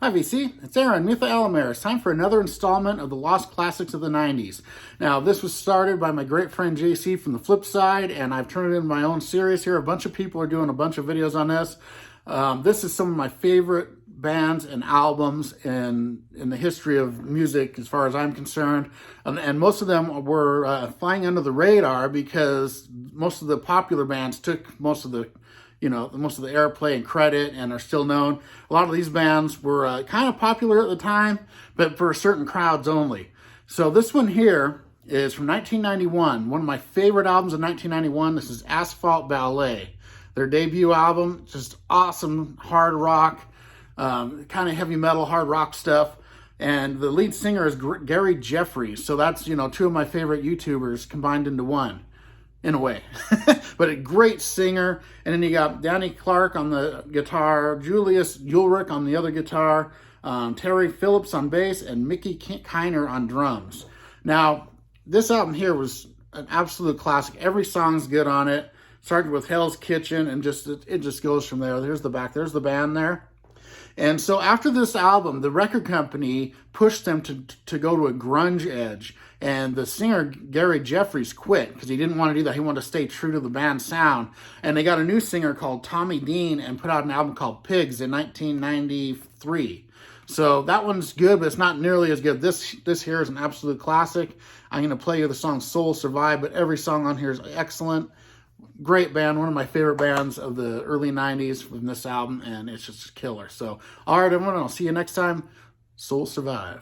Hi VC, it's Aaron, Mitha Alamere. It's time for another installment of the Lost Classics of the 90s. Now, this was started by my great friend JC from the Flip Side, and I've turned it into my own series here. A bunch of people are doing a bunch of videos on this. This is some of my favorite bands and albums in the history of music as far as I'm concerned. And most of them were flying under the radar because most of the popular bands took most of the airplay and credit and are still known. A lot of these bands were kind of popular at the time, but for certain crowds only. So this one here is from 1991, one of my favorite albums of 1991. This is Asphalt Ballet, their debut album. Just awesome hard rock, kind of heavy metal, hard rock stuff. And the lead singer is Gary Jeffries. So that's, two of my favorite YouTubers combined into one, in a way. But a great singer. And then you got Danny Clark on the guitar, Julius Ulrich on the other guitar, Terry Phillips on bass, and Mickey Kiner on drums. Now, this album here was an absolute classic. Every song's good on it. Started with Hell's Kitchen, and it just goes from there. There's the back. There's the band there. And so after this album, the record company pushed them to go to a grunge edge. And the singer, Gary Jeffries, quit because he didn't want to do that. He wanted to stay true to the band's sound. And they got a new singer called Tommy Dean and put out an album called Pigs in 1993. So that one's good, but it's not nearly as good. This here is an absolute classic. I'm going to play you the song Soul Survive, but every song on here is excellent. Great band, one of my favorite bands of the early 90s from this album, and it's just killer. So, all right, everyone, I'll see you next time. Soul Survive.